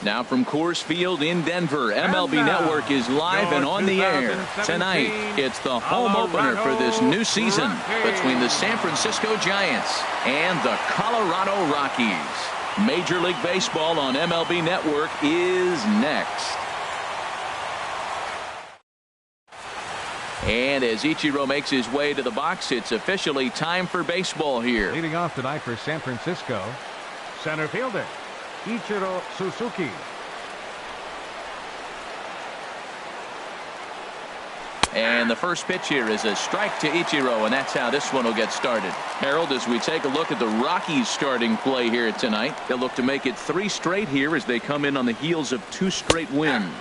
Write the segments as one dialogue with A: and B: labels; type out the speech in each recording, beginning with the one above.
A: Now from Coors Field in Denver, MLB Network is live and on the air. Tonight, it's the home opener for this new season between the San Francisco Giants and the Colorado Rockies. Major League Baseball on MLB Network is next. And as Ichiro makes his way to the box, it's officially time for baseball here.
B: Leading off tonight for San Francisco, center fielder Ichiro Suzuki.
A: And the first pitch here is a strike to Ichiro, and that's how this one will get started. Harold, as we take a look at the Rockies starting play here tonight, they'll look to make it 3 straight here as they come in on the heels of 2 straight wins.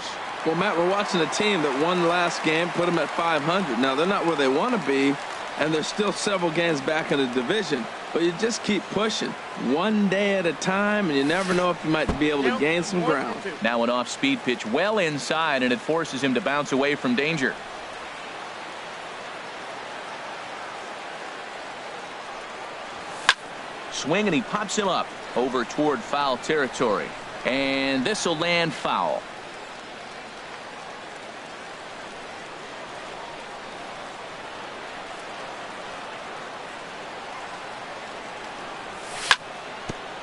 C: Well, Matt, we're watching a team that won last game, put them at 500. Now, they're not where they want to be, and they're still several games back in the division. But you just keep pushing one day at a time, and you never know if you might be able to gain some ground.
A: Now an off-speed pitch well inside, and it forces him to bounce away from danger. Swing, and he pops him up over toward foul territory. And this will land foul.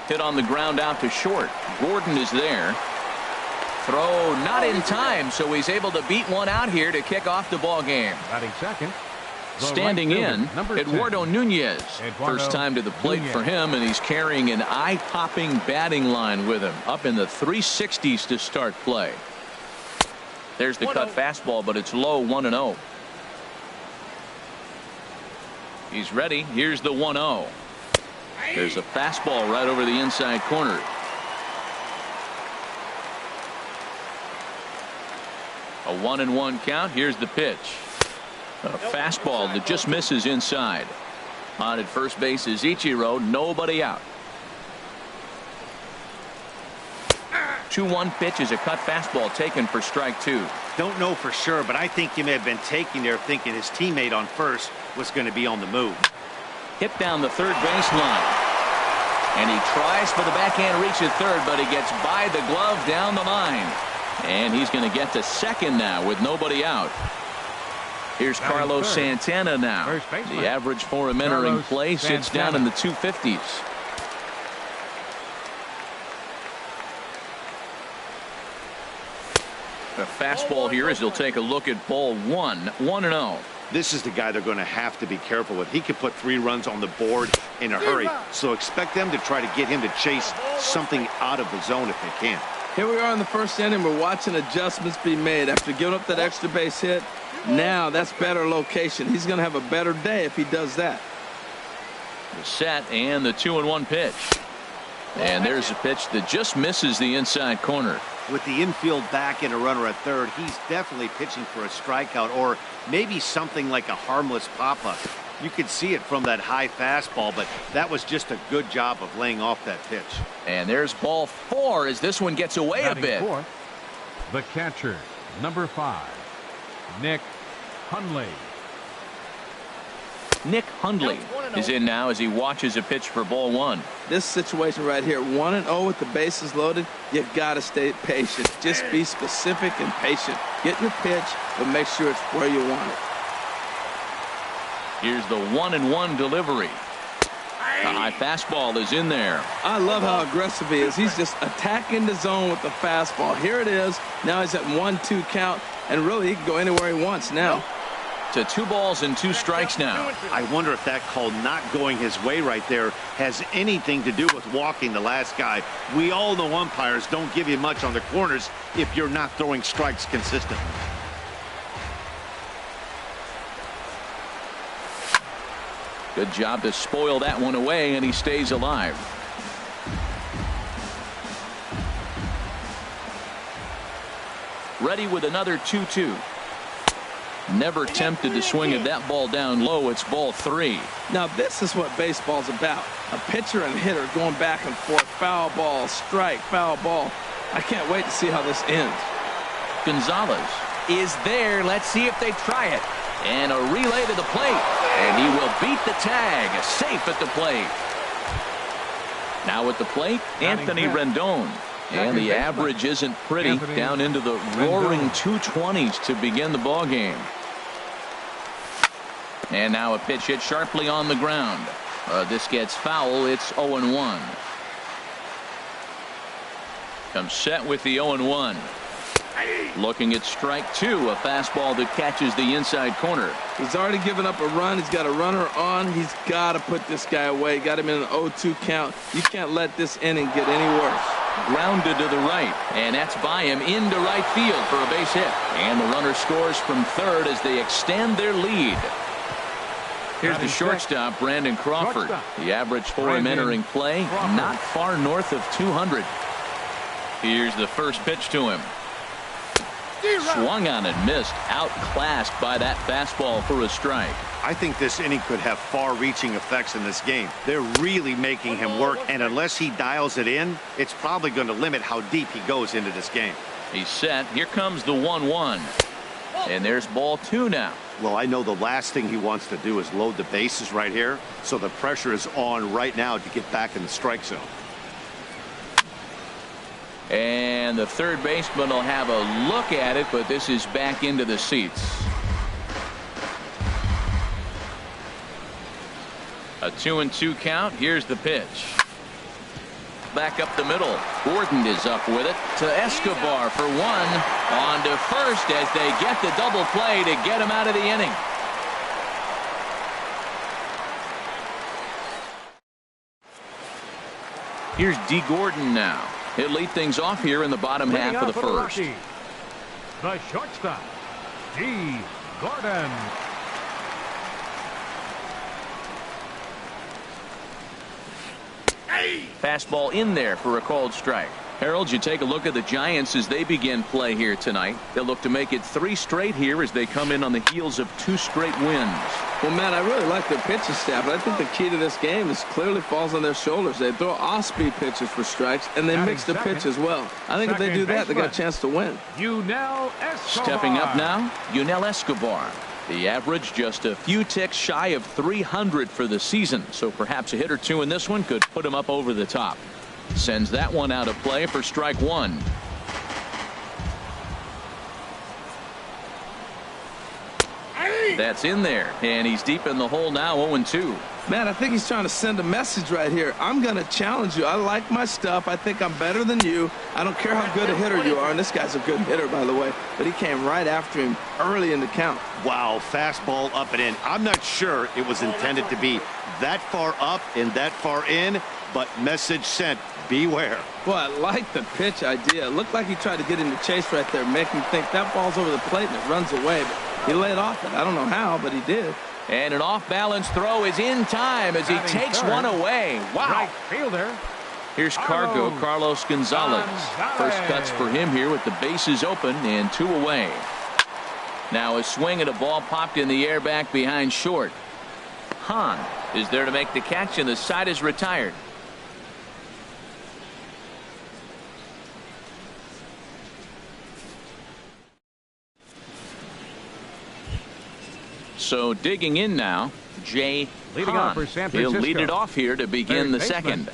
A: Hit on the ground out to short. Gordon is there. Throw not in time, so he's able to beat one out here to kick off the ball game.
B: Batting second.
A: Standing in, Eduardo Nunez. First time to the plate for him, and he's carrying an eye-popping batting line with him. Up in the 360s to start play. There's the cut fastball, but it's low, 1-0. He's ready. Here's the 1-0. There's a fastball right over the inside corner. A 1-1 count. Here's the pitch. A fastball that just misses inside. On at first base is Ichiro. Nobody out. 2-1 pitch is a cut fastball taken for strike 2.
D: Don't know for sure, but I think he may have been taking there thinking his teammate on first was going to be on the move.
A: Hit down the third baseline. And he tries for the backhand reach at third, but he gets by the glove down the line. And he's going to get to second now with nobody out. Here's Carlos Santana now. The average for him entering play sits down in the 250s. The fastball here as he'll take a look at ball 1. 1-0.
D: This is the guy they're going to have to be careful with. He could put 3 runs on the board in a hurry, so expect them to try to get him to chase something out of the zone if they can.
C: Here we are in the first inning. We're watching adjustments be made after giving up that extra base hit. Now that's better location. He's going to have a better day if he does that.
A: The set and the 2-1 pitch. And there's a pitch that just misses the inside corner.
D: With the infield back and a runner at third, he's definitely pitching for a strikeout or maybe something like a harmless pop-up. You could see it from that high fastball, but that was just a good job of laying off that pitch.
A: And there's ball 4 as this one gets away a bit.
B: The catcher, number 5, Nick Hundley.
A: Nick Hundley is in now as he watches a pitch for ball 1.
C: This situation right here, 1-0 with the bases loaded, you got to stay patient. Just be specific and patient. Get your pitch, but make sure it's where you want it.
A: Here's the 1-1 delivery. The high fastball is in there.
C: I love how aggressive he is. He's just attacking the zone with the fastball. Here it is. Now he's at 1-2 count, and really he can go anywhere he wants now.
A: To 2 balls and 2 strikes now.
D: I wonder if that call not going his way right there has anything to do with walking the last guy. We all know umpires don't give you much on the corners if you're not throwing strikes consistently.
A: Good job to spoil that one away, and he stays alive. Ready with another 2-2. Never tempted to swing at that ball down low. It's ball 3.
C: Now this is what baseball's about. A pitcher and hitter going back and forth. Foul ball, strike, foul ball. I can't wait to see how this ends.
A: Gonzalez is there. Let's see if they try it. And a relay to the plate. And he will beat the tag. Safe at the plate. Now at the plate, Anthony Rendon. And the average isn't pretty, down into the roaring 220s to begin the ball game. And now a pitch hit sharply on the ground. This gets foul. It's 0-1. Comes set with the 0-1. Looking at strike two, a fastball that catches the inside corner.
C: He's already given up a run. He's got a runner on. He's got to put this guy away. Got him in an 0-2 count. You can't let this inning get any worse.
A: Grounded to the right, and that's by him into right field for a base hit. And the runner scores from third as they extend their lead. Here's the shortstop, Brandon Crawford. The average for him entering play, not far north of 200. Here's the first pitch to him. Swung on and missed, outclassed by that fastball for a strike.
D: I think this inning could have far-reaching effects in this game. They're really making him work, and unless he dials it in, it's probably going to limit how deep he goes into this game.
A: He's set. Here comes the 1-1. And there's ball two now.
D: Well, I know the last thing he wants to do is load the bases right here, so the pressure is on right now to get back in the strike zone.
A: And the third baseman will have a look at it, but this is back into the seats. A 2-2 count. Here's the pitch. Back up the middle. Gordon is up with it to Escobar for one. On to first as they get the double play to get him out of the inning. Here's D. Gordon now. He'll lead things off here in the bottom half of the first.
B: The shortstop, D. Gordon.
A: Fastball in there for a called strike. Harold, you take a look at the Giants as they begin play here tonight. They'll look to make it 3 straight here as they come in on the heels of 2 straight wins.
C: Well, Matt, I really like their pitching staff, but I think the key to this game is clearly falls on their shoulders. They throw off-speed pitches for strikes, and they mix the pitch as well. I think if they do that, they got a chance to win.
B: Escobar.
A: Stepping up now, Yunel Escobar. The average just a few ticks shy of 300 for the season, so perhaps a hit or two in this one could put him up over the top. Sends that one out of play for strike one. That's in there, and he's deep in the hole now, 0-2.
C: Man, I think he's trying to send a message right here. I'm going to challenge you. I like my stuff. I think I'm better than you. I don't care how good a hitter you are, and this guy's a good hitter, by the way, but he came right after him early in the count.
D: Wow, fastball up and in. I'm not sure it was intended to be that far up and that far in, but message sent. Beware.
C: Well, I like the pitch idea. It looked like he tried to get him to chase right there, make him think that ball's over the plate and it runs away. But he laid off it. I don't know how, but he did.
A: And an off-balance throw is in time as he takes one away. Wow.
B: Right fielder.
A: Here's Carlos Gonzalez. First cuts for him here with the bases open and 2 away. Now a swing at a ball popped in the air back behind short. Hahn is there to make the catch, and the side is retired. So digging in now, Jay Hahn. He'll lead it off here to begin the second.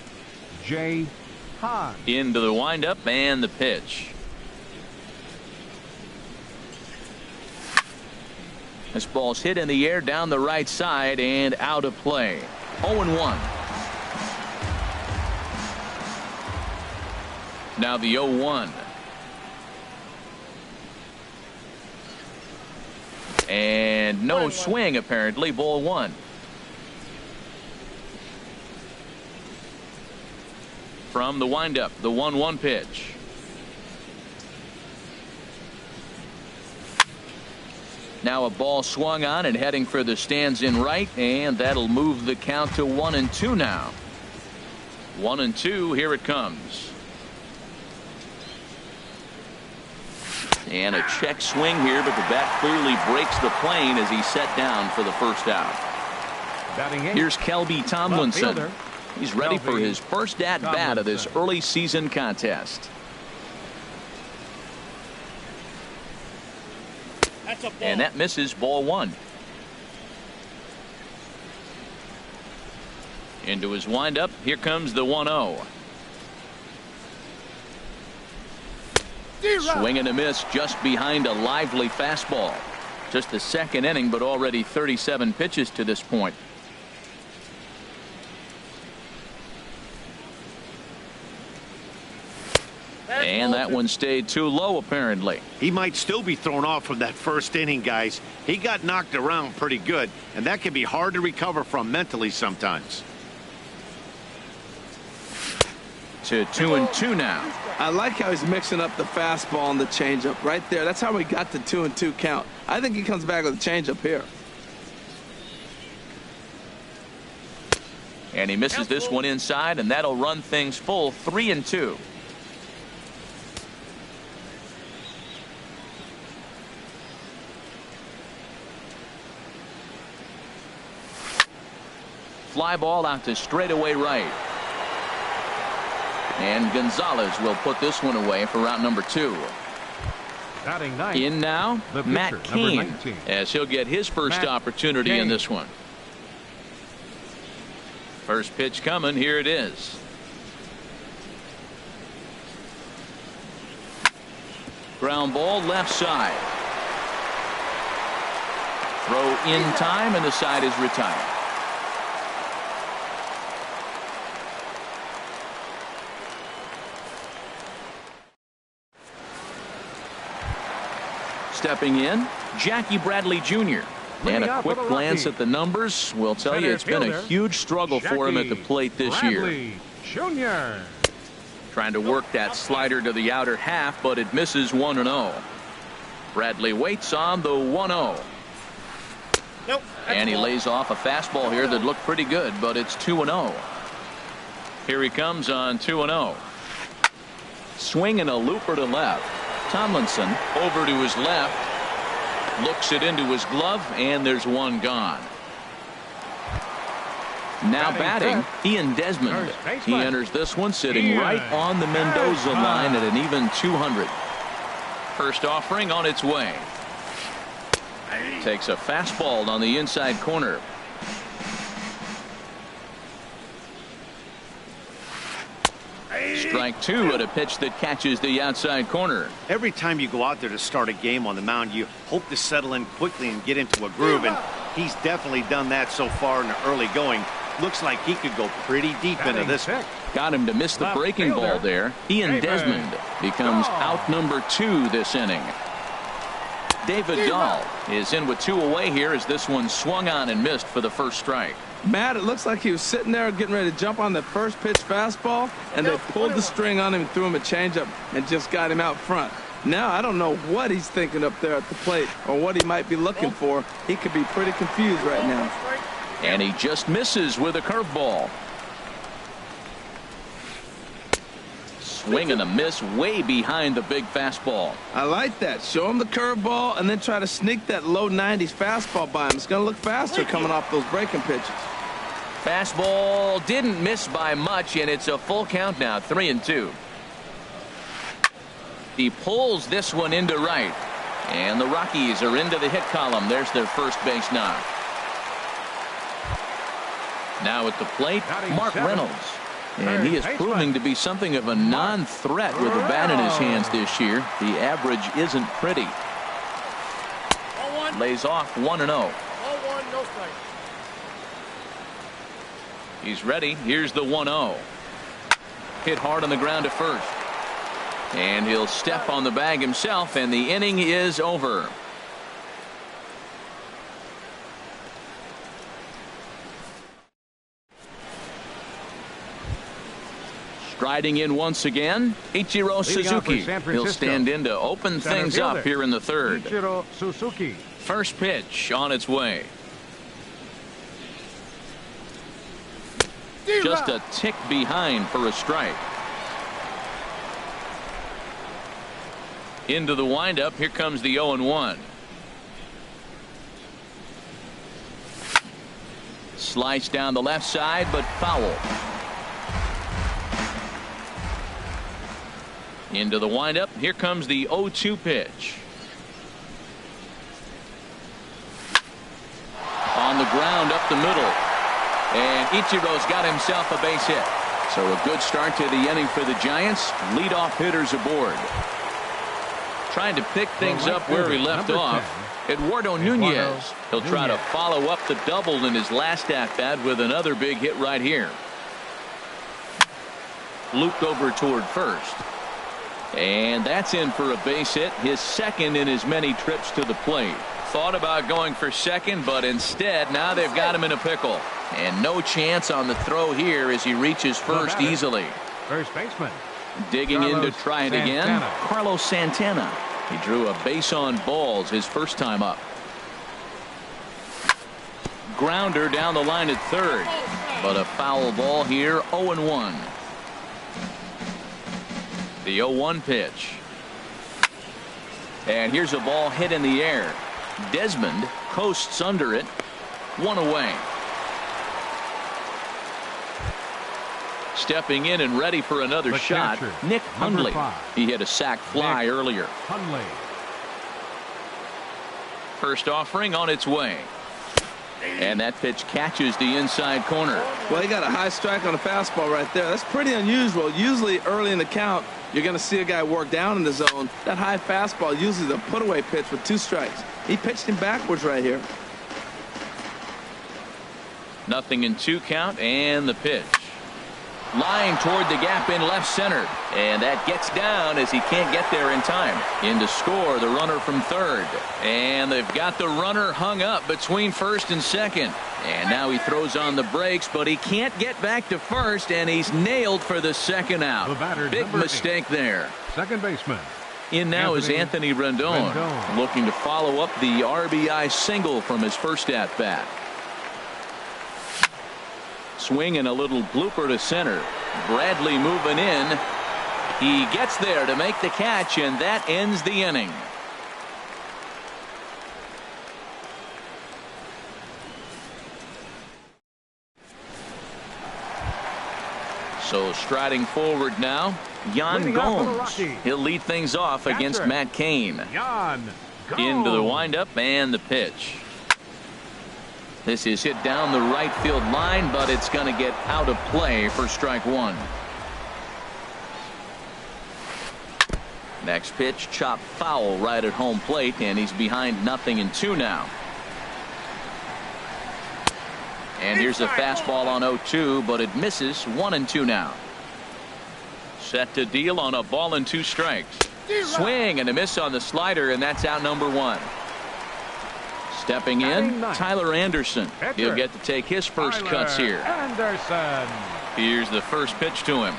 B: Jay Hahn.
A: Into the windup and the pitch. This ball's hit in the air down the right side and out of play. 0-1. Now the 0-1. And no swing, apparently. Ball 1. From the windup, the 1-1 pitch. Now a ball swung on and heading for the stands in right, and that'll move the count to 1-2 now. 1-2, here it comes. And a check swing here, but the bat clearly breaks the plane as he's set down for the first out. Here's Kelby Tomlinson. He's ready for his first at-bat of this early season contest. And that misses, ball 1. Into his windup. Here comes the 1-0. Swing and a miss just behind a lively fastball. Just the second inning, but already 37 pitches to this point. And that one stayed too low, apparently.
D: He might still be thrown off from that first inning, guys. He got knocked around pretty good, and that can be hard to recover from mentally sometimes.
A: To 2-2 now.
C: I like how he's mixing up the fastball and the changeup right there. That's how we got the 2-2 count. I think he comes back with a changeup here.
A: And he misses this one inside, and that'll run things full 3-2. Fly ball out to straightaway right. And Gonzalez will put this one away for route number 2. In now, Matt Cain, as he'll get his first opportunity in this one. First pitch coming. Here it is. Ground ball left side. Throw in time, and the side is retired. Stepping in, Jackie Bradley Jr. And a quick glance at the numbers will tell you it's been a huge struggle for him at the plate this year.
B: Jr.
A: Trying to work that slider to the outer half, but it misses 1-0. Bradley waits on the 1-0.
D: Nope,
A: and he lays off a fastball here that looked pretty good, but it's 2-0. Here he comes on 2-0. Swing and a looper to left. Tomlinson over to his left, looks it into his glove, and there's one gone. Now batting, Ian Desmond. He enters this one sitting right on the Mendoza line at an even 200. First offering on its way. Takes a fastball on the inside corner. Strike 2 at a pitch that catches the outside corner.
D: Every time you go out there to start a game on the mound, you hope to settle in quickly and get into a groove, and he's definitely done that so far in the early going. Looks like he could go pretty deep into this one.
A: Got him to miss the breaking ball there. Ian Desmond becomes out number 2 this inning. David Dahl is in with 2 away here as this one swung on and missed for the first strike.
C: Matt, it looks like he was sitting there getting ready to jump on the first pitch fastball, and they pulled the string on him and threw him a changeup and just got him out front. Now I don't know what he's thinking up there at the plate or what he might be looking for. He could be pretty confused right now.
A: And he just misses with a curveball. Swing and a miss way behind the big fastball.
C: I like that. Show him the curveball and then try to sneak that low 90s fastball by him. It's going to look faster coming off those breaking pitches.
A: Fastball didn't miss by much, and it's a full count now, 3-2. He pulls this one into right, and the Rockies are into the hit column. There's their first base knock. Now at the plate, Mark Reynolds. And he is proving to be something of a non-threat with the bat in his hands this year. The average isn't pretty. Lays off 1-0. He's ready. Here's the 1-0. Hit hard on the ground to first. And he'll step on the bag himself, and the inning is over. Striding in once again, Ichiro Suzuki. He'll stand in to open things up here in the third.
B: Ichiro Suzuki.
A: First pitch on its way. Just a tick behind for a strike. Into the windup. Here comes the 0-1. Slice down the left side, but foul. Into the windup. Here comes the 0-2 pitch. On the ground up the middle. And Ichiro's got himself a base hit. So a good start to the inning for the Giants. Leadoff hitters aboard. trying to pick things up where he left off. Eduardo Nunez. He'll try to follow up the double in his last at-bat with another big hit right here. Looped over toward first. And that's in for a base hit, his second in as many trips to the plate. Thought about going for second, but instead now they've got him in a pickle. And no chance on the throw here as he reaches first easily.
B: First baseman.
A: Digging in to try it again. Carlos Santana. He drew a base on balls his first time up. Grounder down the line at third. But a foul ball here, 0-1. The 0-1 pitch. And here's a ball hit in the air. Desmond coasts under it. One away. Stepping in and ready for another shot, Nick Hundley. He hit a sac fly earlier.
B: Hundley.
A: First offering on its way. And that pitch catches the inside corner.
C: Well, he got a high strike on a fastball right there. That's pretty unusual. Usually early in the count, you're going to see a guy work down in the zone. That high fastball usually the put-away pitch with 2 strikes. He pitched him backwards right here.
A: 0-2 count and the pitch. Line toward the gap in left center. And that gets down as he can't get there in time. In to score the runner from third. And they've got the runner hung up between first and second. And now he throws on the brakes, but he can't get back to first, and he's nailed for the second out. Big mistake there.
B: Second baseman.
A: In now is Anthony Rendon, looking to follow up the RBI single from his first at-bat. Swing and a little blooper to center. Bradley moving in. He gets there to make the catch, and that ends the inning. So striding forward now, Yan Gomes. He'll lead things off against Matt Cain. Into the windup and the pitch. This is hit down the right field line, but it's going to get out of play for strike one. Next pitch, chopped foul right at home plate, and he's behind 0-2 now. And here's a fastball on 0-2, but it misses. 1-2 now. Set to deal on a ball and 2 strikes. Swing and a miss on the slider, and that's out number 1. Stepping in, Tyler Anderson. He'll get to take his first cuts here. Here's the first pitch to him.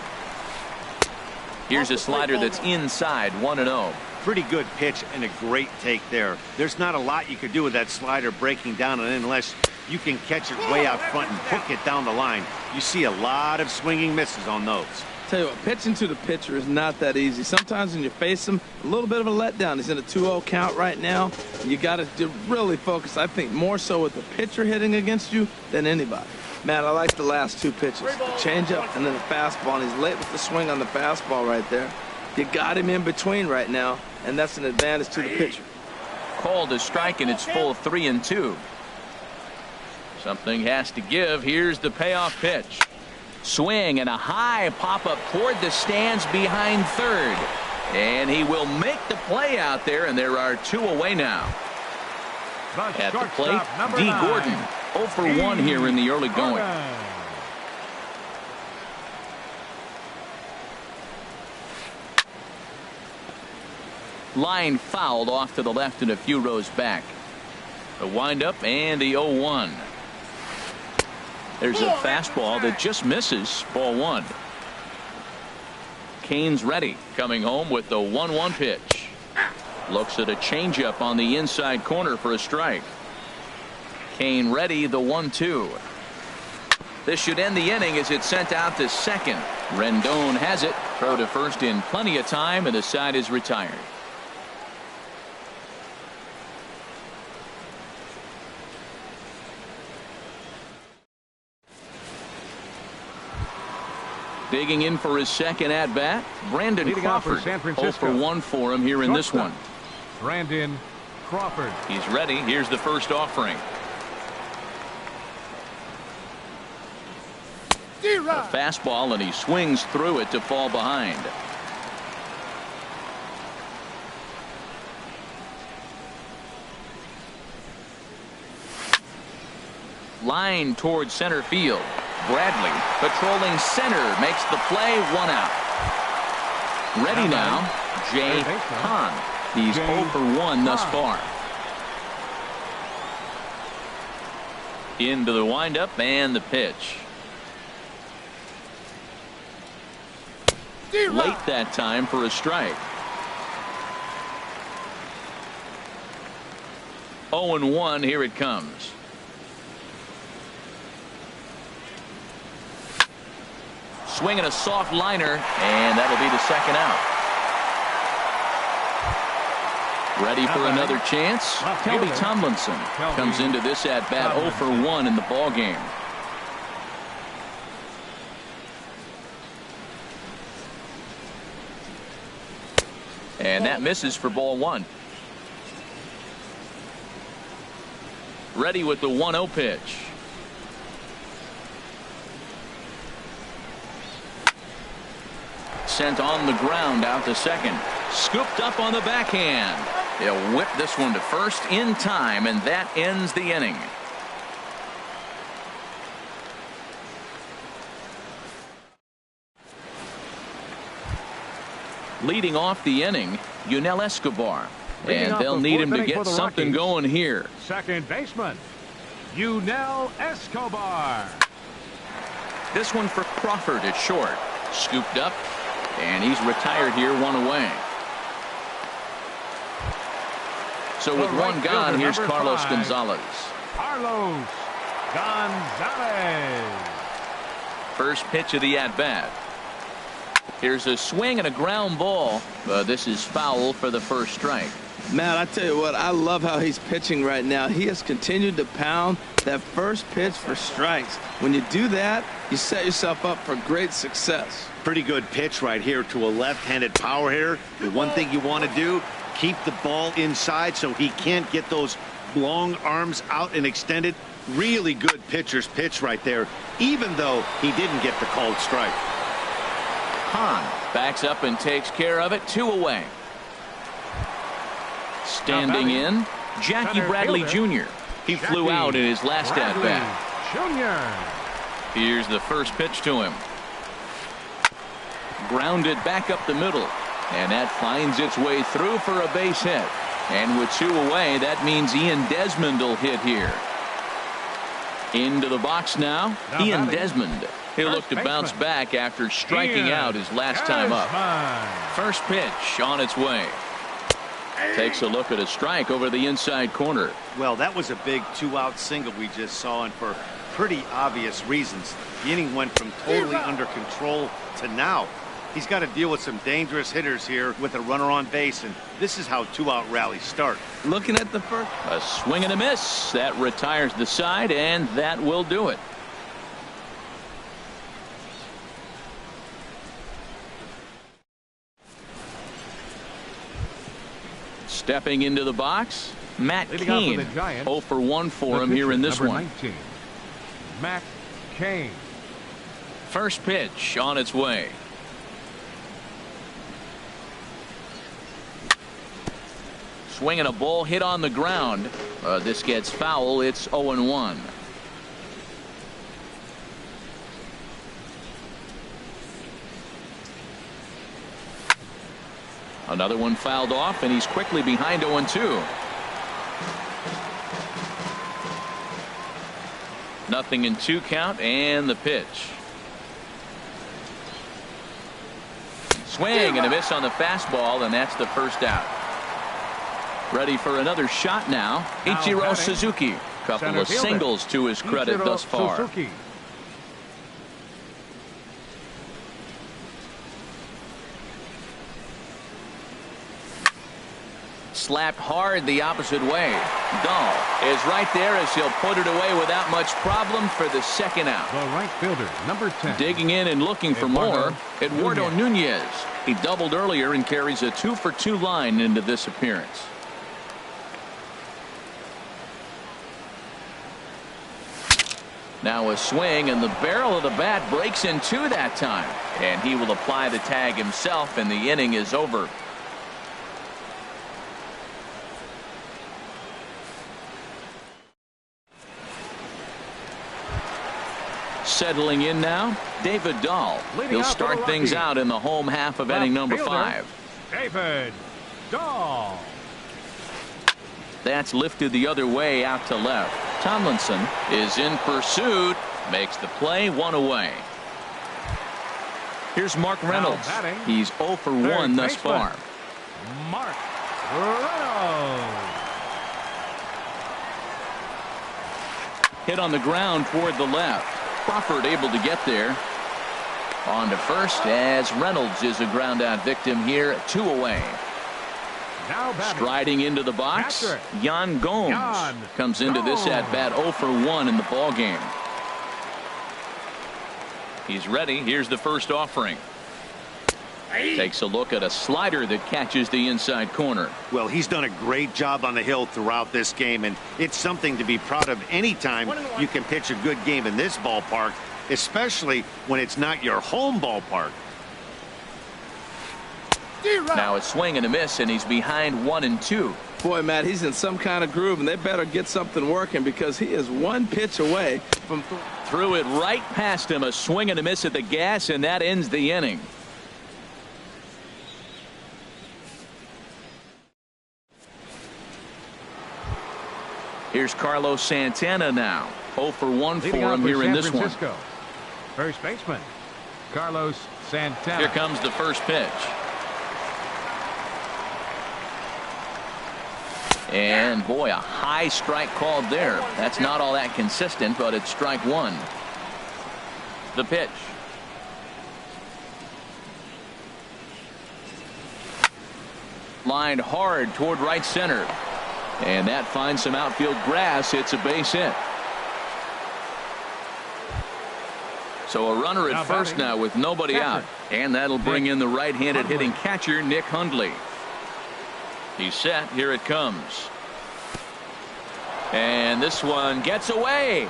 A: Here's a slider that's inside. 1-0.
D: Pretty good pitch and a great take there. There's not a lot you could do with that slider breaking down, and unless you can catch it way out front and hook it down the line, you see a lot of swinging misses on those.
C: Tell you what, pitching to the pitcher is not that easy. Sometimes when you face him, a little bit of a letdown. He's in a 2-0 count right now. You got to really focus, I think, more so with the pitcher hitting against you than anybody. Man, I like the last 2 pitches. The changeup and then the fastball, and he's late with the swing on the fastball right there. You got him in between right now, and that's an advantage to the pitcher.
A: Called a strike, and it's full 3-2. Something has to give. Here's the payoff pitch. Swing and a high pop-up toward the stands behind third. And he will make the play out there, and there are 2 away now. At the plate, D. Gordon. 0 for 1 here in the early going. Line fouled off to the left and a few rows back. The windup and the 0-1. There's a fastball that just misses. Ball 1. Cain's ready, coming home with the 1-1 pitch. Looks at a changeup on the inside corner for a strike. Cain ready, the 1-2. This should end the inning as it's sent out to second. Rendon has it. Throw to first in plenty of time, and the side is retired. Digging in for his second at-bat, Brandon Crawford. 0 for 1 for him here in this one.
B: Brandon Crawford.
A: He's ready. Here's the first offering. A fastball, and he swings through it to fall behind. Line towards center field. Bradley patrolling center makes the play. 1 out. Ready now, Jay Hahn. He's 0 for 1 thus far. Into the windup and the pitch. Late that time for a strike. 0-1, here it comes. Swinging a soft liner, and that'll be the second out. Ready for another chance? Kelby Tomlinson comes into this at bat 0 for 1 in the ball game. And that misses for ball 1. Ready with the 1-0 pitch. Sent on the ground out to second. Scooped up on the backhand. They'll whip this one to first in time, and that ends the inning. Leading off the inning, Yunel Escobar. And they'll need him to get something going here.
B: Second baseman, Yunel Escobar.
A: This one for Crawford at short. Scooped up, and he's retired here, 1 away. So with one gone, here's Carlos Gonzalez.
B: Carlos Gonzalez.
A: First pitch of the at-bat. Here's a swing and a ground ball. This is foul for the first strike.
C: Matt, I tell you what, I love how he's pitching right now. He has continued to pound that first pitch for strikes. When you do that, you set yourself up for great success.
D: Pretty good pitch right here to a left-handed power hitter. The one thing you want to do, keep the ball inside so he can't get those long arms out and extended. Really good pitcher's pitch right there, even though he didn't get the called strike.
A: Hahn backs up and takes care of it. 2 away. Standing in, Jackie Bradley Jr. He flew out in his last at-bat. Here's the first pitch to him. Grounded back up the middle, and that finds its way through for a base hit. And with 2 away, that means Ian Desmond will hit here. Into the box now, Ian Desmond. He'll look to bounce back after striking out his last time up. First pitch on its way. Takes a look at a strike over the inside corner.
D: Well, that was a big 2-out single we just saw, and for pretty obvious reasons. The inning went from totally under control to now. He's got to deal with some dangerous hitters here with a runner on base, and this is how 2-out rallies start.
C: Looking at the first.
A: A swing and a miss. That retires the side, and that will do it. Stepping into the box, Matt Cain. 0 for 1 for him here in this one.
B: 19, Matt Cain.
A: First pitch on its way. Swinging a ball hit on the ground. This gets foul. It's 0-1. Another one fouled off, and he's quickly behind 0-2. Nothing in 2 count, and the pitch. Swing and a miss on the fastball, and that's the first out. Ready for another shot now. Ichiro Suzuki. Couple of singles to his credit thus far. Slapped hard the opposite way. Dahl is right there as he'll put it away without much problem for the second out.
B: The right fielder, number 10.
A: Digging in and looking for more, Eduardo Nunez. He doubled earlier and carries a 2-for-2 line into this appearance. Now a swing, and the barrel of the bat breaks in 2 that time. And he will apply the tag himself, and the inning is over. Settling in now, David Dahl. He'll start things out in the home half of inning number 5.
B: David Dahl.
A: That's lifted the other way out to left. Tomlinson is in pursuit. Makes the play, 1 away. Here's Mark Reynolds. He's 0 for 1 thus far.
B: Mark Reynolds.
A: Hit on the ground toward the left. Crawford able to get there. On to first as Reynolds is a ground out victim here, 2 away. Striding into the box, Yan Gomes comes into this at bat 0 for 1 in the ball game. He's ready. Here's the first offering. Takes a look at a slider that catches the inside corner.
D: Well, he's done a great job on the hill throughout this game, and it's something to be proud of anytime you can pitch a good game in this ballpark, especially when it's not your home ballpark.
A: Now a swing and a miss, and he's behind 1-2.
C: Boy, Matt, he's in some kind of groove, and they better get something working because he is 1 pitch away from.
A: Threw it right past him. A swing and a miss at the gas, and that ends the inning. Here's Carlos Santana now. 0 for 1 for him here in this one.
B: First baseman Carlos Santana.
A: Here comes the first pitch. And boy, a high strike called there. That's not all that consistent, but it's strike 1. The pitch. Lined hard toward right center. And that finds some outfield grass. It's a base hit. So a runner at first now with nobody out. And that'll bring in the right-handed hitting catcher, Nick Hundley. He's set. Here it comes. And this one gets away.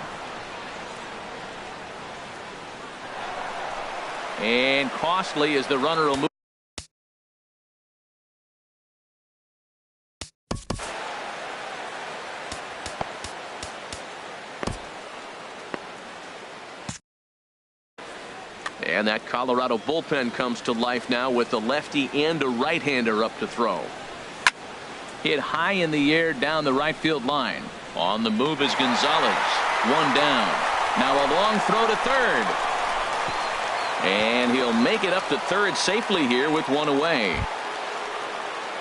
A: And costly as the runner will move. And that Colorado bullpen comes to life now with a lefty and a right-hander up to throw. Hit high in the air down the right field line. On the move is Gonzalez. 1 down. Now a long throw to third. And he'll make it up to third safely here with 1 away.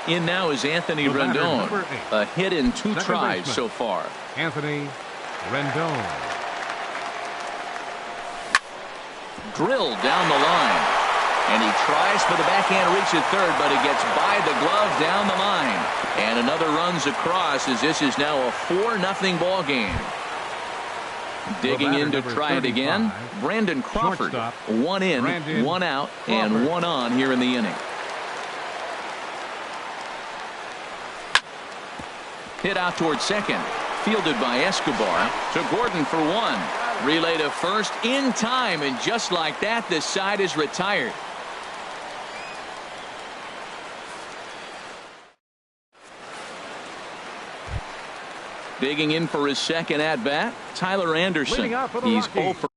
A: In now is Anthony Rendon. A hit in 2 tries so far.
B: Anthony Rendon.
A: Drilled down the line. And he tries for the backhand reach at third, but he gets by the glove down the line. And another runs across as this is now a 4-0 ball game. Digging in to try it again, Brandon Crawford. 1 in, 1 out, and 1 on here in the inning. Hit out toward second. Fielded by Escobar. To Gordon for 1. Relay to first in time, and just like that, this side is retired. Digging in for his second at bat, Tyler Anderson. He's 0 for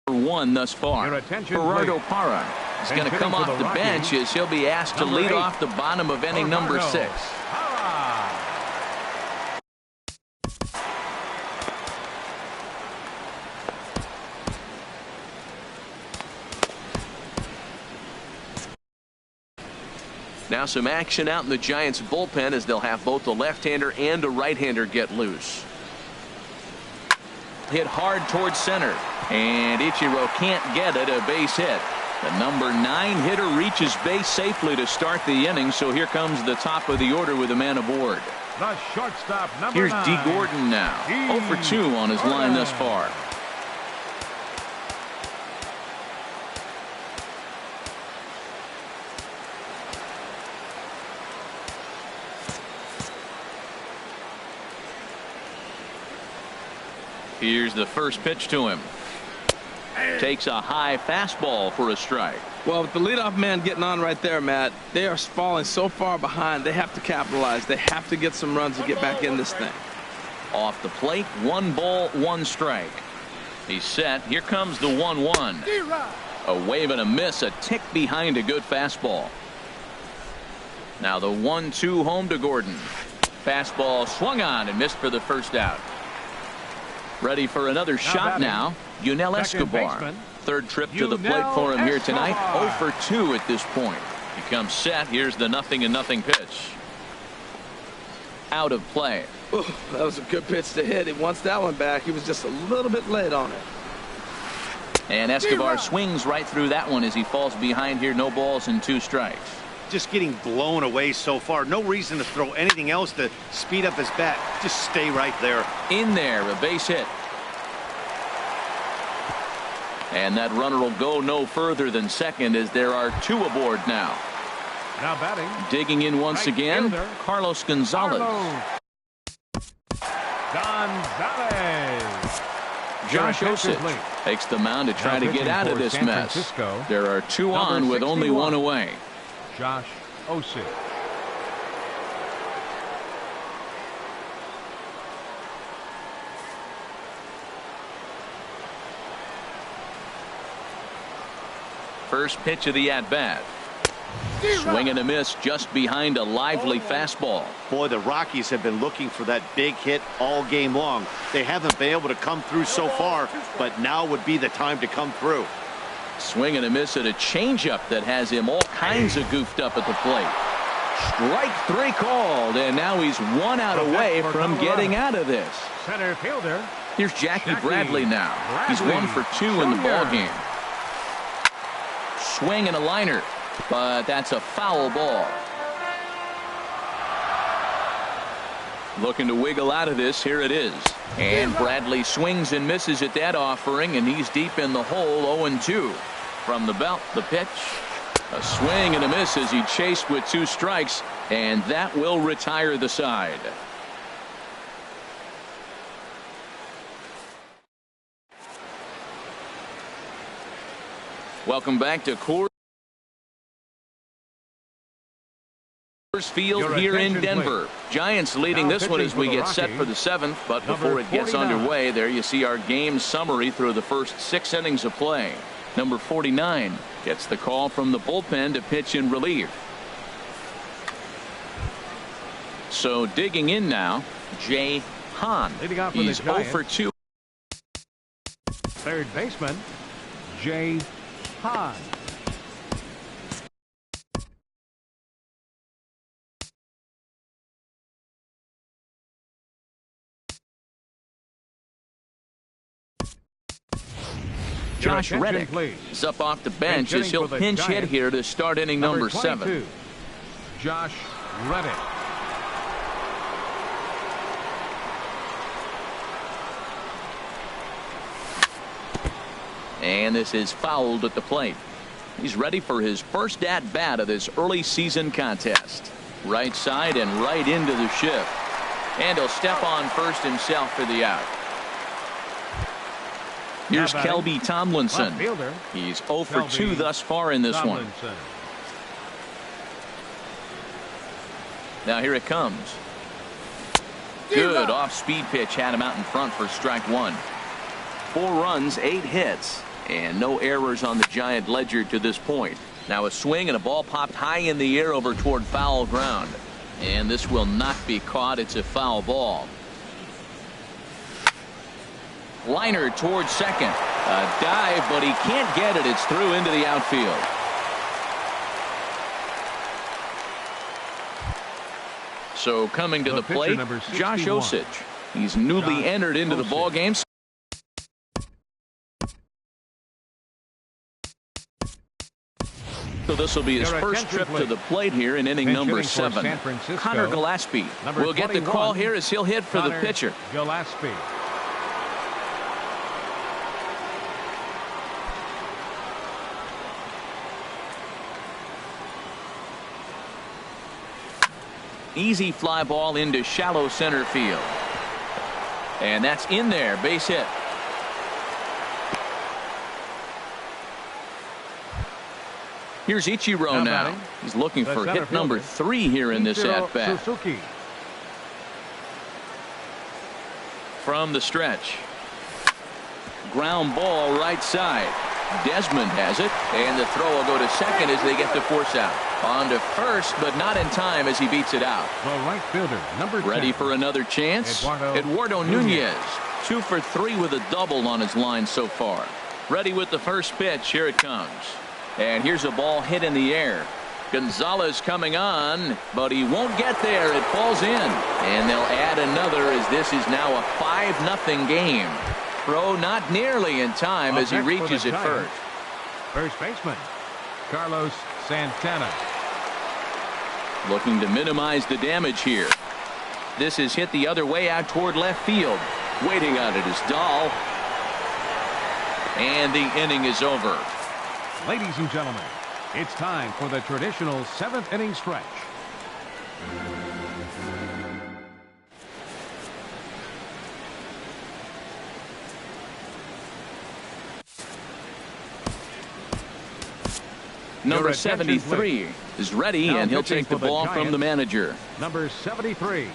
A: 1 thus far. Gerardo Parra is going to come off the bench as he'll be asked to lead off the bottom of inning number 6. Now some action out in the Giants bullpen as they'll have both a left-hander and a right-hander get loose. Hit hard towards center, and Ichiro can't get it. A base hit. The number 9 hitter reaches base safely to start the inning, so here comes the top of the order with a man aboard.
B: The shortstop, number
A: Here's
B: 9.
A: D. Gordon now. 0 for 2 on his line thus far. Here's the first pitch to him. Takes a high fastball for a strike.
C: Well, with the leadoff man getting on right there, Matt, they are falling so far behind. They have to capitalize. They have to get some runs to get back in this thing.
A: Off the plate, 1 ball, 1 strike. He's set. Here comes the 1-1. A wave and a miss, a tick behind a good fastball. Now the 1-2 home to Gordon. Fastball swung on and missed for the first out. Ready for another shot now. Yunel Escobar. Third trip to the plate for him here tonight. 0 for 2 at this point. He comes set. Here's the 0-0 pitch. Out of play.
C: Ooh, that was a good pitch to hit. He wants that one back. He was just a little bit late on it.
A: And Escobar swings right through that one as he falls behind here. No balls and 2 strikes.
D: Just getting blown away so far. No reason to throw anything else to speed up his bat. Just stay right there.
A: In there, a base hit. And that runner will go no further than second as there are 2 aboard now.
B: Now batting.
A: Digging in once again,
B: fielder,
A: Carlos Gonzalez. Josh Osich takes the mound to try to get out of this mess. There are 2 on with only 1 away.
B: Josh Osich.
A: First pitch of the at-bat. Swing and a miss just behind a lively fastball.
D: Boy, the Rockies have been looking for that big hit all game long. They haven't been able to come through so far, but now would be the time to come through.
A: Swing and a miss at a changeup that has him all kinds of goofed up at the plate. Strike 3 called, and now he's 1 out away from getting out of this.
B: Center fielder.
A: Here's Jackie Bradley now. He's 1 for 2 in the ballgame. Swing and a liner, but that's a foul ball. Looking to wiggle out of this. Here it is. And Bradley swings and misses at that offering, and he's deep in the hole. 0-2 from the belt. The pitch, a swing and a miss as he chased with 2 strikes, and that will retire the side. Welcome back to Coors Field here in Denver. Giants leading this one as we get set for the 7th, but before it gets underway, there you see our game summary through the first 6 innings of play. Number 49 gets the call from the bullpen to pitch in relief. So digging in now, Jay Hahn. He's 0 for 2.
B: Third baseman, Jay Hahn.
A: Josh Reddick is up off the bench as he'll pinch hit here to start inning number 7.
B: Josh Reddick.
A: And this is fouled at the plate. He's ready for his first at-bat of this early season contest. Right side and right into the shift. And he'll step on first himself for the out. Here's Kelby Tomlinson. He's 0 for 2 thus far in this one. Now here it comes. Good off-speed pitch had him out in front for strike 1. 4 runs, 8 hits, and no errors on the Giant ledger to this point. Now a swing and a ball popped high in the air over toward foul ground. And this will not be caught. It's a foul ball. Liner towards second. A dive, but he can't get it. It's through into the outfield. So coming to the plate, Josh Osich. He's newly entered into the ball game. So this will be his first trip to the plate here in inning number 7. Connor Gillespie will get the call here as he'll hit for the pitcher.
B: Gillespie.
A: Easy fly ball into shallow center field. And that's in there. Base hit. Here's Ichiro now. He's looking for hit number 3 here in this at-bat. From the stretch. Ground ball right side. Desmond has it, and the throw will go to second as they get the force out. On to first, but not in time as he beats it out.
B: The right fielder, number 10.
A: Ready for another chance. Eduardo Nunez. 2 for 3 with a double on his line so far. Ready with the first pitch. Here it comes. And here's a ball hit in the air. Gonzalez coming on, but he won't get there. It falls in. And they'll add another as this is now a 5-0 game. Throw not nearly in time as he reaches it first.
B: First baseman, Carlos Santana.
A: Looking to minimize the damage here. This is hit the other way out toward left field. Waiting on it is Dahl. And the inning is over.
B: Ladies and gentlemen, it's time for the traditional 7th inning stretch.
A: Number 73 is ready, and he'll take the ball from the manager.
B: Number 73.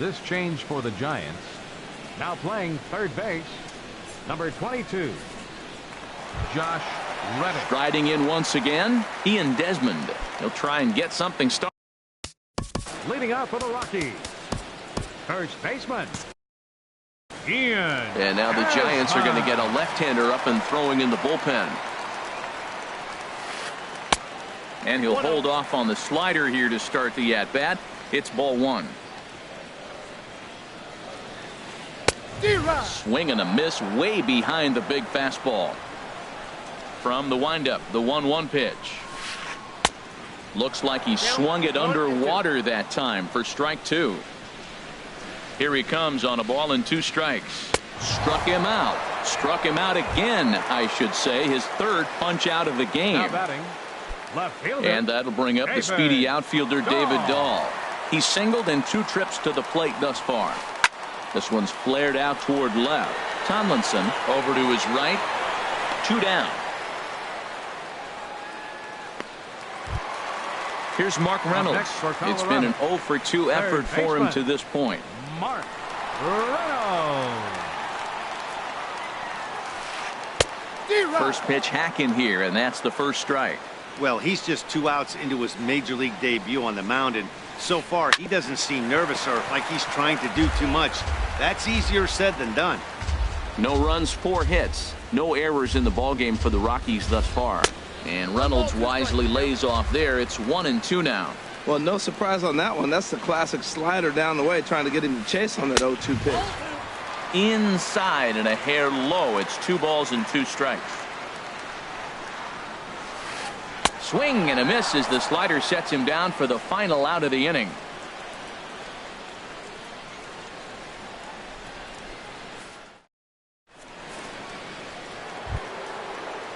B: This change for the Giants. Now playing third base. Number 22. Josh Reddick.
A: Striding in once again, Ian Desmond. He'll try and get something started.
B: Leading up for the Rockies. First baseman, Ian.
A: And now the Giants are going to get a left-hander up and throwing in the bullpen. And he'll hold off on the slider here to start the at-bat. It's ball 1. Swing and a miss way behind the big fastball. From the windup, the 1-1 pitch. Looks like he swung it underwater that time for strike 2. Here he comes on a ball and 2 strikes. Struck him out. Struck him out again, I should say. His 3rd punch out of the game.
B: Now batting, left fielder.
A: And that'll bring up the speedy outfielder David Dahl. He's singled in 2 trips to the plate thus far. This one's flared out toward left. Tomlinson over to his right. 2 down. Here's Mark Reynolds. It's been an 0 for 2 effort for him to this point.
B: Mark Reynolds.
A: First pitch hacking here, and that's the first strike.
D: Well, he's just 2 outs into his major league debut on the mound, and so far he doesn't seem nervous or like he's trying to do too much. That's easier said than done.
A: No runs, 4 hits. No errors in the ballgame for the Rockies thus far. And Reynolds wisely lays off there. It's 1-2 now.
C: Well, no surprise on that one. That's the classic slider down the way, trying to get him to chase on that 0-2 pitch.
A: Inside and a hair low. It's 2 balls and 2 strikes. Swing and a miss as the slider sets him down for the final out of the inning.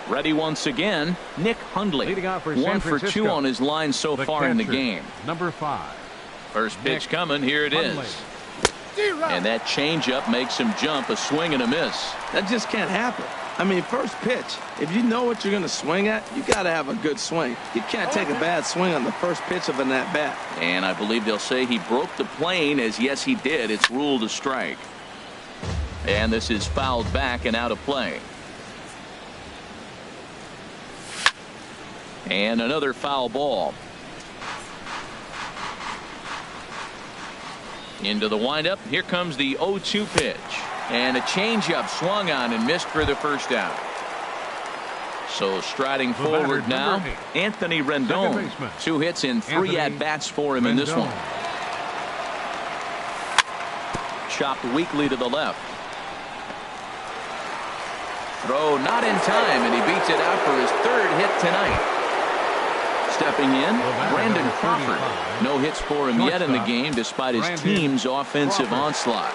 A: Ready once again, Nick Hundley. 1 for 2 on his line so far in the game.
B: Number 5.
A: First pitch coming. Here it is. And that changeup makes him jump. A swing and a miss.
C: That just can't happen. I mean, first pitch, if you know what you're going to swing at, you got to have a good swing. You can't take a bad swing on the first pitch of an at-bat.
A: And I believe they'll say he broke the plane, as yes he did. It's ruled a strike. And this is fouled back and out of play. And another foul ball. Into the windup. Here comes the 0-2 pitch. And a changeup swung on and missed for the first out. So striding forward now, Anthony Rendon. 2 hits in 3 at-bats for him in this one. Chopped weakly to the left. Throw not in time, and he beats it out for his 3rd hit tonight. Stepping in, Brandon Crawford. No hits for him yet in the game despite his team's offensive onslaught.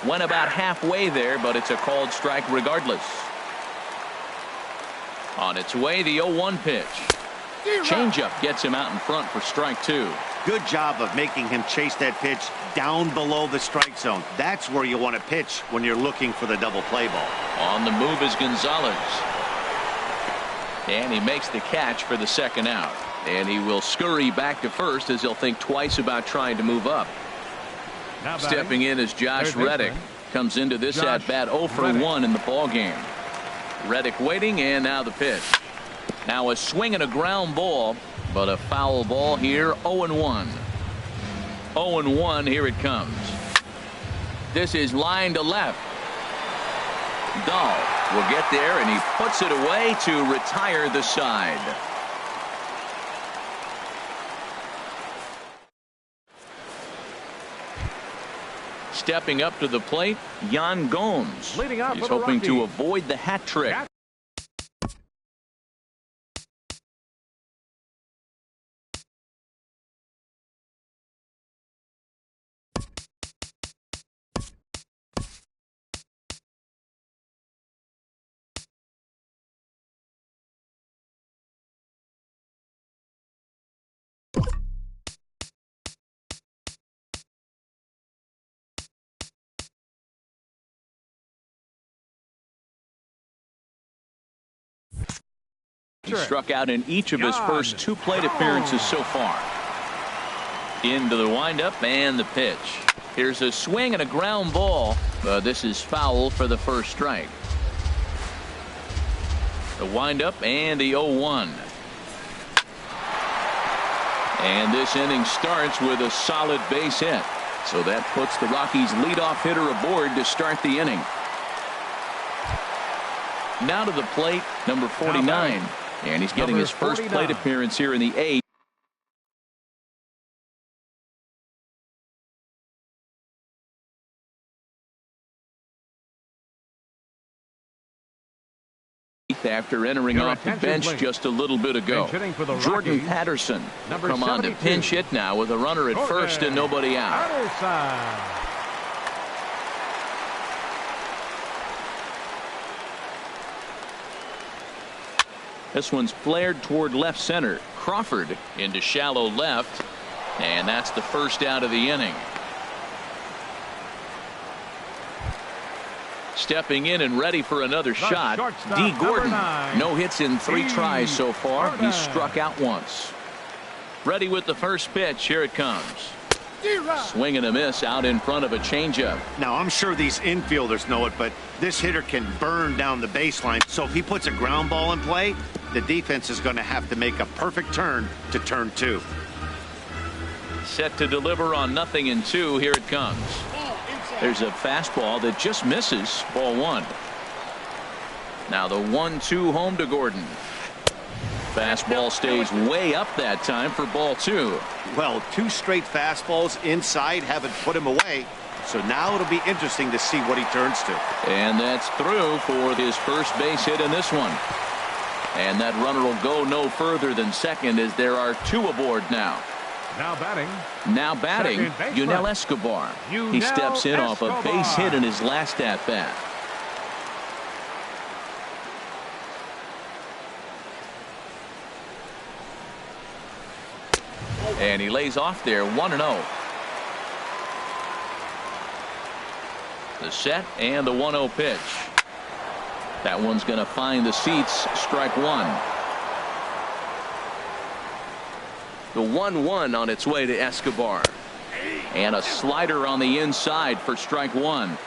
A: Went about halfway there, but it's a called strike regardless. On its way, the 0-1 pitch. Changeup gets him out in front for strike 2.
D: Good job of making him chase that pitch down below the strike zone. That's where you want to pitch when you're looking for the double play ball.
A: On the move is Gonzalez. And he makes the catch for the second out. And he will scurry back to first as he'll think twice about trying to move up. Stepping in is Josh Reddick. Comes into this at bat 0 for 1 in the ball game. Reddick waiting, and now the pitch. Now a swing and a ground ball, but a foul ball here. 0-1. 0-1. Here it comes. This is line to left. Dahl will get there, and he puts it away to retire the side. Stepping up to the plate, Yan Gomes. He's hoping to avoid the hat trick. He struck out in each of his first 2 plate appearances so far. Into the windup and the pitch. Here's a swing and a ground ball. This is foul for the first strike. The windup and the 0-1. And this inning starts with a solid base hit. So that puts the Rockies' leadoff hitter aboard to start the inning. Now to the plate, number 49. And he's getting his first plate appearance here in the 8th. After entering off the bench just a little bit ago. Jordan Patterson come on to pinch hit now with a runner at first and nobody out. This one's flared toward left center. Crawford into shallow left, and that's the first out of the inning. Stepping in and ready for another shot, D. Gordon. No hits in 3 tries so far. He's struck out once. Ready with the first pitch. Here it comes. Swing and a miss out in front of a changeup.
D: Now, I'm sure these infielders know it, but this hitter can burn down the baseline. So if he puts a ground ball in play, the defense is going to have to make a perfect turn to turn 2.
A: Set to deliver on 0-2. Here it comes. There's a fastball that just misses. Ball 1. Now the 1-2 home to Gordon. Fastball stays way up that time for ball 2.
D: Well, 2 straight fastballs inside haven't put him away. So now it'll be interesting to see what he turns to.
A: And that's through for his first base hit in this one. And that runner will go no further than second as there are 2 aboard now. Now batting, Yunel Escobar. He steps in off a base hit in his last at-bat. And he lays off there 1-0. The set and the 1-0 pitch. That one's going to find the seats. Strike 1. The 1-1 on its way to Escobar. And a slider on the inside for strike 1.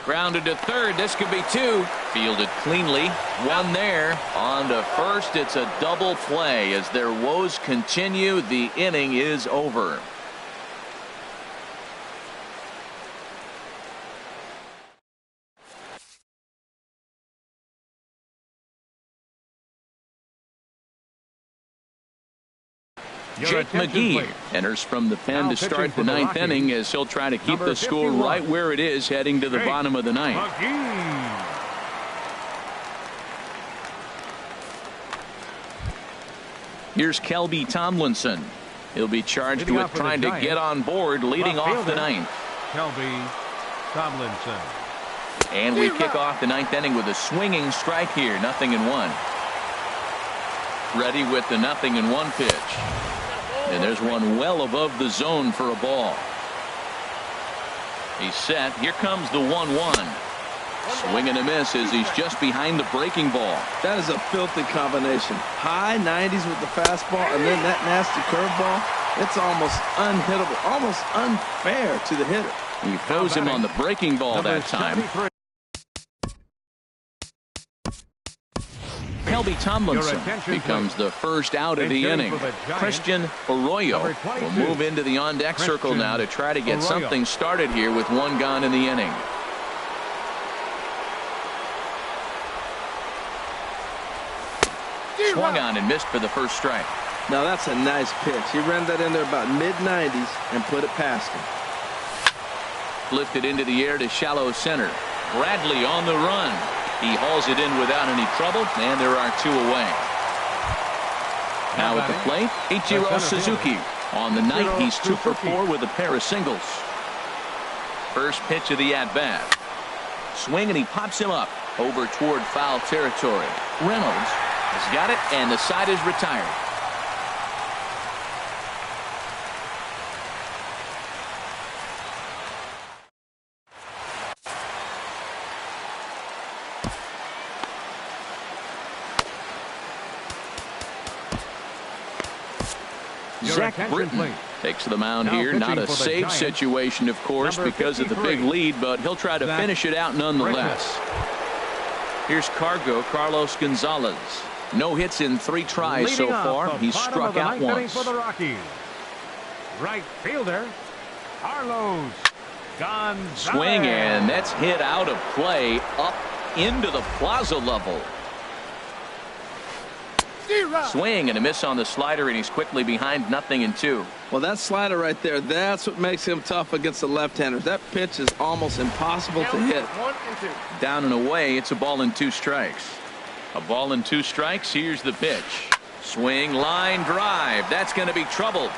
A: Grounded to third. This could be 2. Fielded cleanly. 1 there. On to first. It's a double play. As their woes continue, the inning is over. Jake McGee enters from the pen to start the 9th inning as he'll try to keep the score right where it is heading to the bottom of the 9th. Here's Kelby Tomlinson. He'll be charged with trying to get on board leading off the 9th.
B: Kelby Tomlinson.
A: And we kick off the 9th inning with a swinging strike here. 0-1. Ready with the 0-1 pitch. And there's one well above the zone for a ball. He's set. Here comes the 1-1. Swing and a miss as he's just behind the breaking ball.
C: That is a filthy combination. High 90s with the fastball and then that nasty curveball. It's almost unhittable, almost unfair to the hitter.
A: He throws him on the breaking ball that time. Kelby Tomlinson becomes the first out of the inning. Christian Arroyo will move into the on-deck circle now to try to get something started here with one gone in the inning. Swung on and missed for the first strike.
C: Now that's a nice pitch. He ran that in there about mid-90s and put it past him.
A: Lifted into the air to shallow center. Bradley on the run. He hauls it in without any trouble, and there are two away. Now at the plate, Ichiro Suzuki. On the night, he's 2 for 4 with a pair of singles. First pitch of the at-bat. Swing, and he pops him up over toward foul territory. Reynolds has got it, and the side is retired. Zach Britton takes the mound here. Not a safe situation, of course, because of the big lead, but he'll try to finish it out nonetheless. Here's Carlos Gonzalez. No hits in 3 tries so far. He's struck out once.
B: For the Rockies. Right fielder, Carlos Gonzalez.
A: Swing, and that's hit out of play up into the plaza level. Swing and a miss on the slider, and he's quickly behind 0-2.
C: Well, that slider right there, that's what makes him tough against the left-handers. That pitch is almost impossible to hit.
A: Down and away, it's a ball and 2 strikes. A ball and 2 strikes. Here's the pitch. Swing, line drive. That's going to be trouble.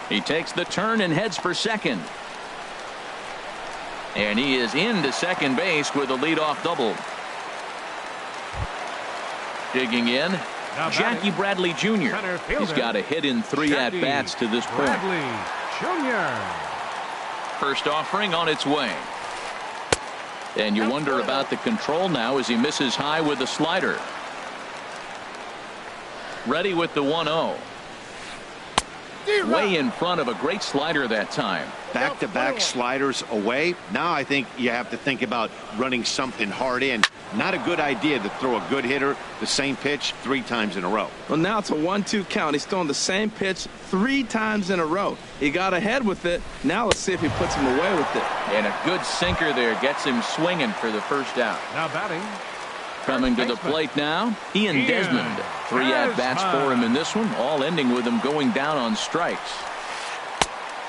A: He takes the turn and heads for second. And he is into second base with a leadoff double. Digging in, Jackie Bradley Jr. He's got a hit in 3 at-bats to this point.
B: Bradley Jr.
A: First offering on its way. And you wonder about the control now as he misses high with the slider. Ready with the 1-0. Way in front of a great slider that time.
D: Back-to-back sliders away. Now I think you have to think about running something hard in. Not a good idea to throw a good hitter the same pitch 3 times in a row.
C: Well, now it's a 1-2 count. He's throwing the same pitch 3 times in a row. He got ahead with it. Now let's see if he puts him away with it.
A: And a good sinker there gets him swinging for the first out.
B: Now batting.
A: Coming to the plate now, Ian Desmond. 3 at-bats for him in this one, all ending with him going down on strikes.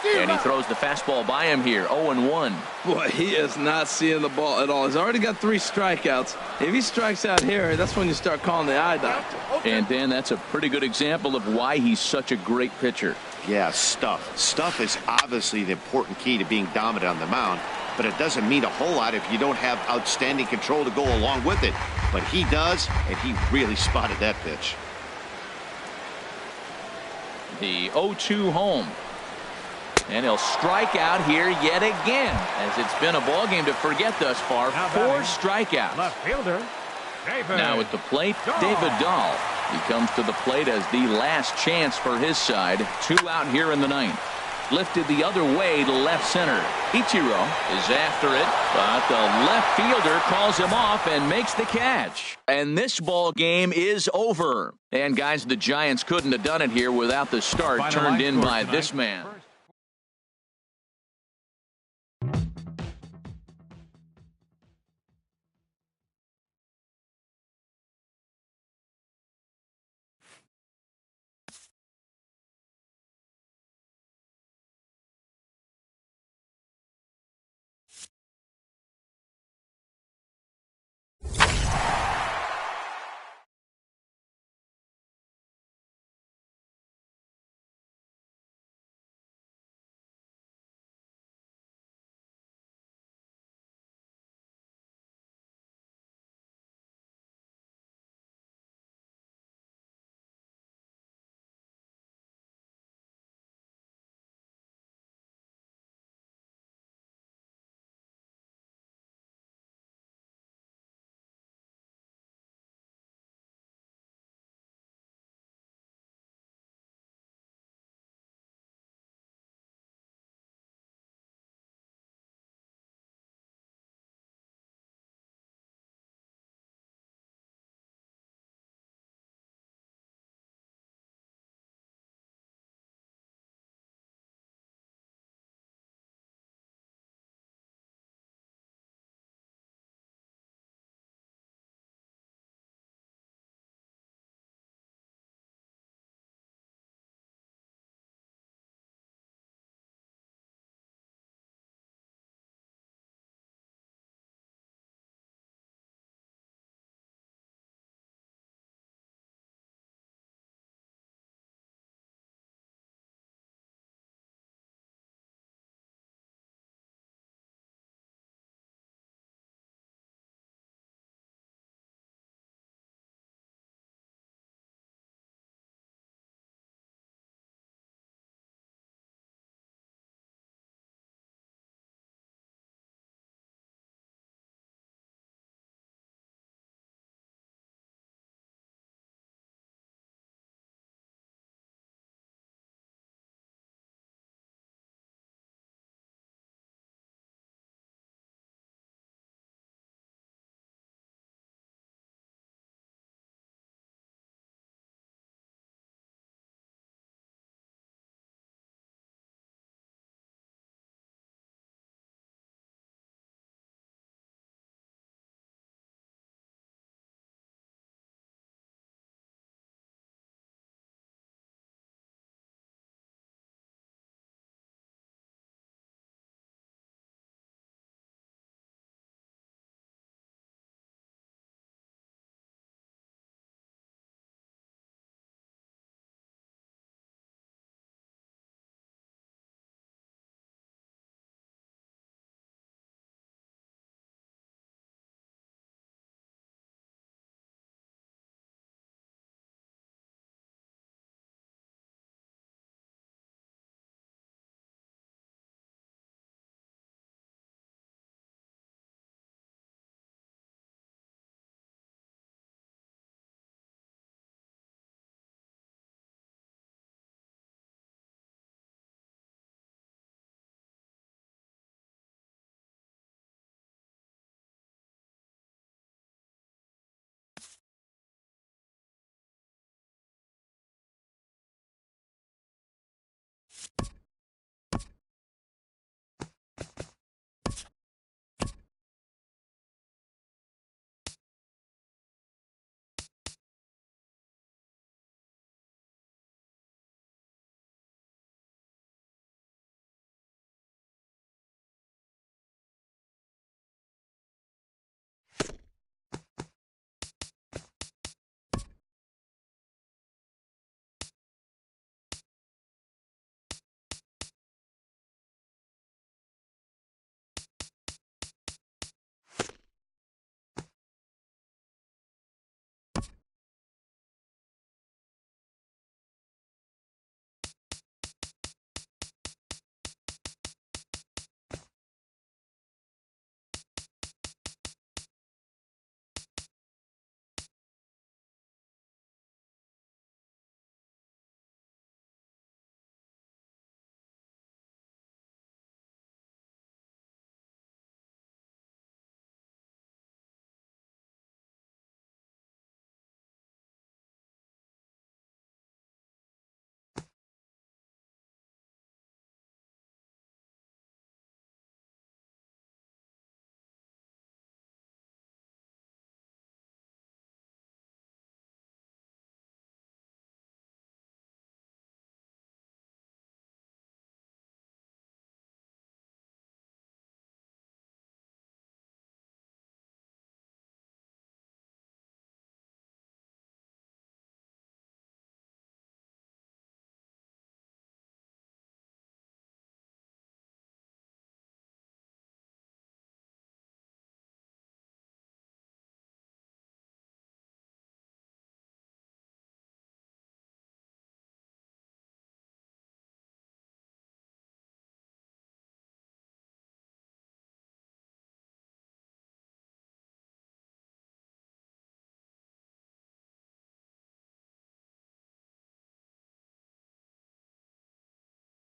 A: And he throws the fastball by him here, 0-1.
C: Boy, he is not seeing the ball at all. He's already got 3 strikeouts. If he strikes out here, that's when you start calling the eye doctor.
A: And Dan, that's a pretty good example of why he's such a great pitcher.
D: Yeah, stuff. Stuff is obviously the important key to being dominant on the mound, but it doesn't mean a whole lot if you don't have outstanding control to go along with it. But he does, and he really spotted that pitch.
A: The 0-2 home. And he'll strike out here yet again, as it's been a ball game to forget thus far. 4 strikeouts.
B: Left fielder, David.
A: Now at the plate, David Dahl. He comes to the plate as the last chance for his side. 2 out here in the 9th. Lifted the other way to left center. Ichiro is after it, but the left fielder calls him off and makes the catch. And this ball game is over. And guys, the Giants couldn't have done it here without the start turned in by this man.